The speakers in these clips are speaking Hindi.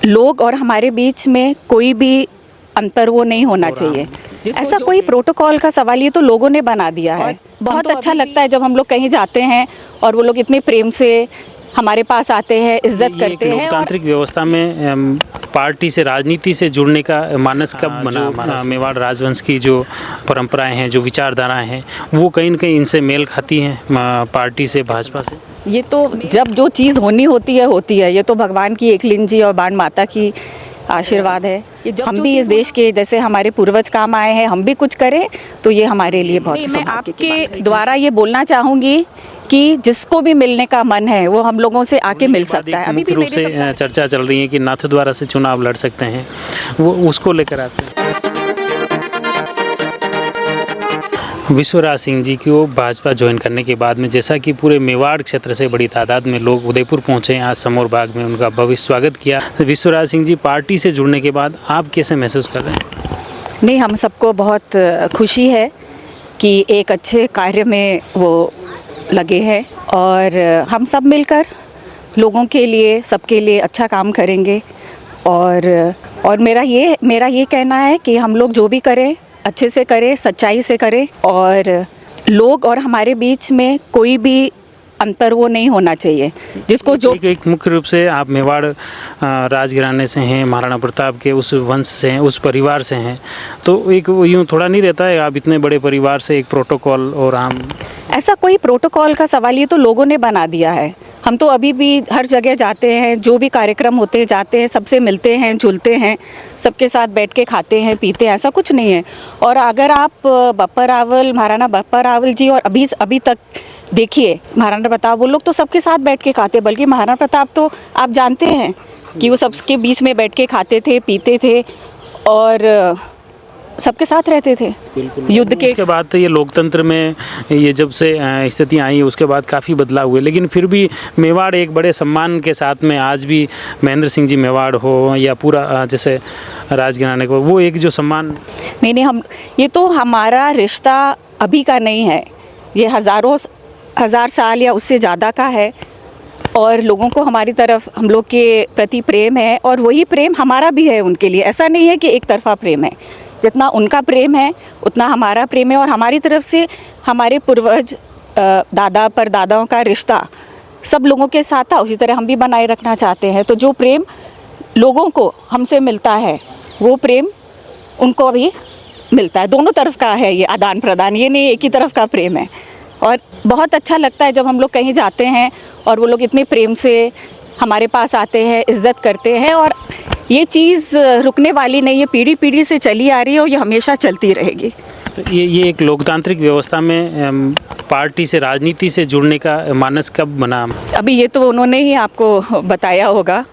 लोग और हमारे बीच में कोई भी अंतर वो नहीं होना चाहिए। ऐसा कोई प्रोटोकॉल का सवाल ये तो लोगों ने बना दिया है। बहुत अच्छा लगता है जब हम लोग कहीं जाते हैं और वो लोग इतने प्रेम से हमारे पास आते हैं, इज्जत करते हैं। लोकतांत्रिक व्यवस्था में पार्टी से, राजनीति से जुड़ने का मानस कब बना? मेवाड़ राजवंश की जो परंपराएं हैं, जो विचारधाराएं हैं, वो कहीं न कहीं इनसे मेल खाती हैं पार्टी से, भाजपा से। ये तो जब जो चीज़ होनी होती है। ये तो भगवान की एकलिंग जी और बाण माता की आशीर्वाद है कि हम भी इस देश के जैसे हमारे पूर्वज काम आए हैं, हम भी कुछ करें तो ये हमारे लिए बहुत। मैं आपके द्वारा ये बोलना चाहूँगी कि जिसको भी मिलने का मन है वो हम लोगों से आके मिल सकता है। अभी मुख्य रूप से चर्चा चल रही है कि नाथद्वारा से चुनाव लड़ सकते हैं, वो उसको लेकर आते हैं। विश्वराज सिंह जी को भाजपा ज्वाइन करने के बाद में जैसा कि पूरे मेवाड़ क्षेत्र से बड़ी तादाद में लोग उदयपुर पहुंचे, आज समौर बाग में उनका भव्य स्वागत किया। विश्वराज सिंह जी पार्टी से जुड़ने के बाद आप कैसे महसूस कर रहे हैं? नहीं, हम सबको बहुत खुशी है कि एक अच्छे कार्य में वो लगे हैं और हम सब मिलकर लोगों के लिए, सबके लिए अच्छा काम करेंगे। और मेरा ये कहना है कि हम लोग जो भी करें अच्छे से करें, सच्चाई से करें और लोग और हमारे बीच में कोई भी अंतर वो नहीं होना चाहिए। जिसको जो एक मुख्य रूप से आप मेवाड़ राजघराने से हैं, महाराणा प्रताप के उस वंश से हैं, उस परिवार से हैं, तो एक यूँ थोड़ा नहीं रहता है आप इतने बड़े परिवार से एक प्रोटोकॉल और आम? ऐसा कोई प्रोटोकॉल का सवाल ये तो लोगों ने बना दिया है। हम तो अभी भी हर जगह जाते हैं, जो भी कार्यक्रम होते हैं जाते हैं, सबसे मिलते हैं, जुलते हैं, सबके साथ बैठ के खाते हैं, पीते हैं, ऐसा कुछ नहीं है। और अगर आप बप्पा रावल, महाराणा बप्पा रावल जी और अभी तक देखिए महाराणा प्रताप, वो लोग तो सबके साथ बैठ के खाते, बल्कि महाराणा प्रताप तो आप जानते हैं कि वो सबके बीच में बैठ के खाते थे, पीते थे और सबके साथ रहते थे। युद्ध के बाद तो ये लोकतंत्र में ये जब से स्थिति आई है उसके बाद काफ़ी बदलाव हुए, लेकिन फिर भी मेवाड़ एक बड़े सम्मान के साथ में आज भी महेंद्र सिंह जी मेवाड़ हो या पूरा जैसे राजघराने को, वो एक जो सम्मान नहीं, हम ये तो हमारा रिश्ता अभी का नहीं है, ये हज़ार साल या उससे ज़्यादा का है और लोगों को हमारी तरफ, हम लोग के प्रति प्रेम है और वही प्रेम हमारा भी है उनके लिए। ऐसा नहीं है कि एक तरफा प्रेम है, जितना उनका प्रेम है उतना हमारा प्रेम है और हमारी तरफ से हमारे पूर्वज दादा परदादाओं का रिश्ता सब लोगों के साथ था, उसी तरह हम भी बनाए रखना चाहते हैं। तो जो प्रेम लोगों को हमसे मिलता है वो प्रेम उनको भी मिलता है, दोनों तरफ का है ये आदान प्रदान, ये नहीं एक ही तरफ का प्रेम है। और बहुत अच्छा लगता है जब हम लोग कहीं जाते हैं और वो लोग इतने प्रेम से हमारे पास आते हैं, इज्जत करते हैं और ये चीज़ रुकने वाली नहीं है, पीढ़ी पीढ़ी से चली आ रही है और ये हमेशा चलती रहेगी। तो ये एक लोकतांत्रिक व्यवस्था में पार्टी से, राजनीति से जुड़ने का मानस कब बना? अभी ये तो उन्होंने ही आपको बताया होगा।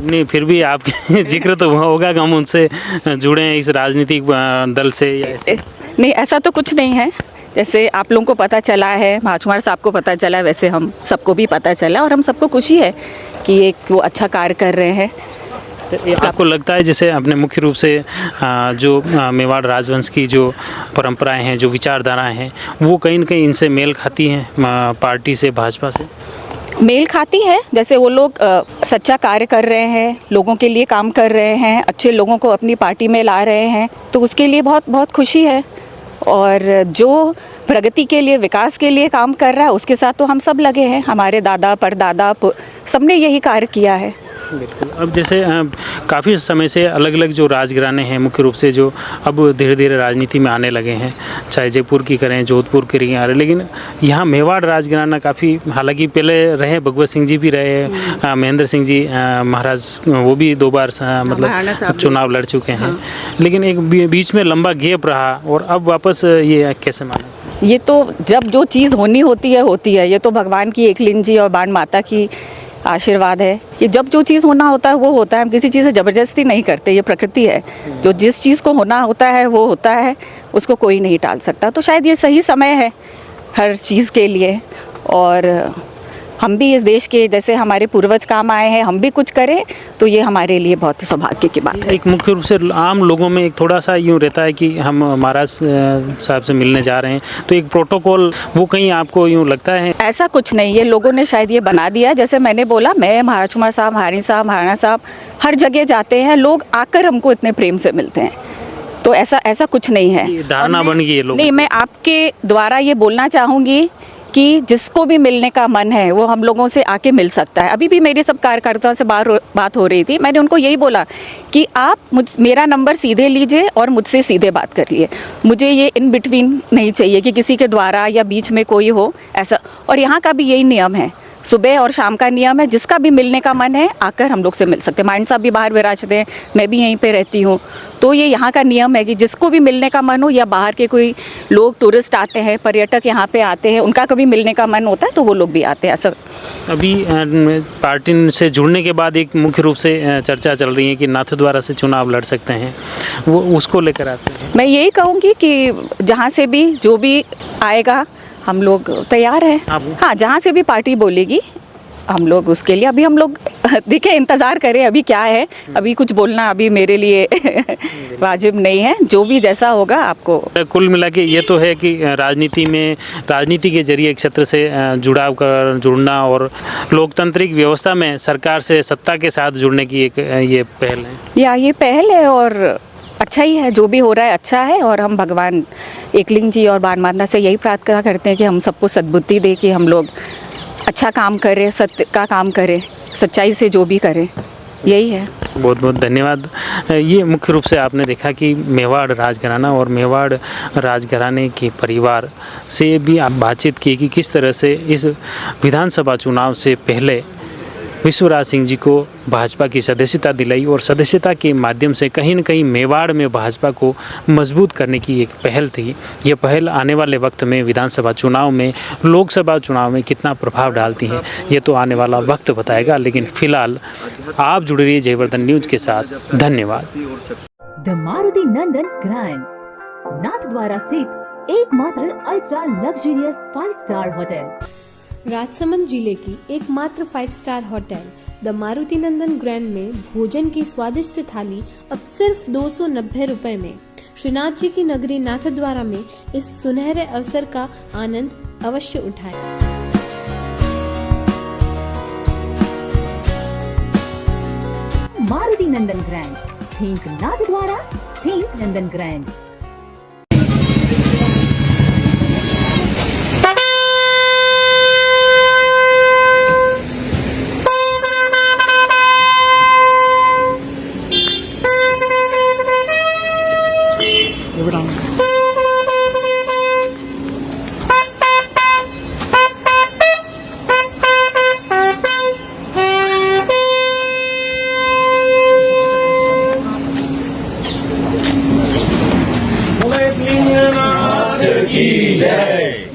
नहीं, फिर भी आपके जिक्र तो होगा कि हम उनसे जुड़े हैं इस राजनीतिक दल से या ऐसे? नहीं, ऐसा तो कुछ नहीं है। जैसे आप लोगों को पता चला है, महाकुमार साहब को पता चला, वैसे हम सबको भी पता चला और हम सबको खुशी है कि एक वो अच्छा कार्य कर रहे हैं। तो आपको लगता है जैसे अपने मुख्य रूप से जो मेवाड़ राजवंश की जो परंपराएं हैं, जो विचारधाराएं हैं, वो कहीं न कहीं इनसे मेल खाती हैं पार्टी से, भाजपा से? मेल खाती है। जैसे वो लोग सच्चा कार्य कर रहे हैं, लोगों के लिए काम कर रहे हैं, अच्छे लोगों को अपनी पार्टी में ला रहे हैं, तो उसके लिए बहुत बहुत खुशी है। और जो प्रगति के लिए, विकास के लिए काम कर रहा है उसके साथ तो हम सब लगे हैं, हमारे दादा परदादा सबने यही कार्य किया है। बिल्कुल। अब जैसे काफ़ी समय से अलग अलग जो राजघराने हैं मुख्य रूप से जो अब धीरे धीरे राजनीति में आने लगे हैं, चाहे जयपुर की करें, जोधपुर की रही आ रहे, लेकिन यहाँ मेवाड़ राजघराना काफ़ी, हालांकि पहले रहे भगवत सिंह जी भी रहे, महेंद्र सिंह जी महाराज वो भी 2 बार मतलब चुनाव लड़ चुके हैं। हाँ। लेकिन एक बीच में लंबा गैप रहा और अब वापस ये कैसे माना? ये तो जब जो चीज़ होनी होती है। ये तो भगवान की एकलिंग जी और बाण माता की आशीर्वाद है कि जब जो चीज़ होना होता है वो होता है। हम किसी चीज़ से ज़बरदस्ती नहीं करते, ये प्रकृति है। जो जिस चीज़ को होना होता है वो होता है, उसको कोई नहीं टाल सकता। तो शायद ये सही समय है हर चीज़ के लिए और हम भी इस देश के जैसे हमारे पूर्वज काम आए हैं, हम भी कुछ करें तो ये हमारे लिए बहुत सौभाग्य की बात है। एक मुख्य रूप से आम लोगों में एक थोड़ा सा यूँ रहता है कि हम महाराज साहब से मिलने जा रहे हैं, तो एक प्रोटोकॉल वो कहीं आपको यूँ लगता है? ऐसा कुछ नहीं, ये लोगों ने शायद ये बना दिया। जैसे मैंने बोला, मैं महाराज कुमार साहब, महारानी साहब, महाराणा साहब हर जगह जाते हैं, लोग आकर हमको इतने प्रेम से मिलते हैं, तो ऐसा कुछ नहीं है। ये धारणा बन गई है लोगों नहीं, मैं आपके द्वारा ये बोलना चाहूँगी कि जिसको भी मिलने का मन है वो हम लोगों से आके मिल सकता है। अभी भी मेरे सब कार्यकर्ताओं से बात हो रही थी, मैंने उनको यही बोला कि आप मेरा नंबर सीधे लीजिए और मुझसे सीधे बात करिए। मुझे ये इन बिटवीन नहीं चाहिए कि किसी के द्वारा या बीच में कोई हो ऐसा। और यहाँ का भी यही नियम है, सुबह और शाम का नियम है, जिसका भी मिलने का मन है आकर हम लोग से मिल सकते हैं। माइंड साहब भी बाहर विराजते हैं, मैं भी यहीं पे रहती हूँ, तो ये यहाँ का नियम है कि जिसको भी मिलने का मन हो, या बाहर के कोई लोग टूरिस्ट आते हैं, पर्यटक यहाँ पे आते हैं, उनका कभी मिलने का मन होता है तो वो लोग भी आते हैं। ऐसा अभी पार्टी से जुड़ने के बाद एक मुख्य रूप से चर्चा चल रही है कि नाथद्वारा से चुनाव लड़ सकते हैं, वो उसको लेकर आते हैं। मैं यही कहूँगी कि जहाँ से भी जो भी आएगा हम लोग तैयार हैं। हाँ, जहाँ से भी पार्टी बोलेगी हम लोग उसके लिए, अभी हम लोग देखें, इंतज़ार करें अभी क्या है। अभी कुछ बोलना अभी मेरे लिए वाजिब नहीं है, जो भी जैसा होगा आपको। कुल मिला के ये तो है कि राजनीति के जरिए एक क्षेत्र से जुड़ना और लोकतांत्रिक व्यवस्था में सरकार से, सत्ता के साथ जुड़ने की एक ये पहल है। ये पहल है और अच्छा ही है, जो भी हो रहा है अच्छा है। और हम भगवान एकलिंग जी और बाण माता से यही प्रार्थना करते हैं कि हम सबको सद्बुद्धि दे कि हम लोग अच्छा काम करें, सत्य का काम करें, सच्चाई से जो भी करें, यही है। बहुत बहुत धन्यवाद। ये मुख्य रूप से आपने देखा कि मेवाड़ राजघराना और मेवाड़ राजघराने के परिवार से भी आप बातचीत की कि किस तरह से इस विधानसभा चुनाव से पहले विश्वराज सिंह जी को भाजपा की सदस्यता दिलाई और सदस्यता के माध्यम से कहीं न कहीं मेवाड़ में भाजपा को मजबूत करने की एक पहल थी। ये पहल आने वाले वक्त में विधानसभा चुनाव में, लोकसभा चुनाव में कितना प्रभाव डालती है ये तो आने वाला वक्त बताएगा। लेकिन फिलहाल आप जुड़े रहिए जयवर्धन न्यूज़ के साथ। धन्यवाद। The Maruti Nandan grand, Nathdwara स्थित एकमात्र ultra luxurious 5 star hotel, Rajsamand जिले की एकमात्र 5 star hotel the Maruti Nandan grand में भोजन की स्वादिष्ट थाली अब सिर्फ 290 रुपए में। श्रीनाथ जी की नगरी नाथद्वारा में इस सुनहरे अवसर का आनंद अवश्य उठाएं। मारुति नंदन ग्रैंड, थिंक नाथद्वारा, थिंक नंदन ग्रैंड। जय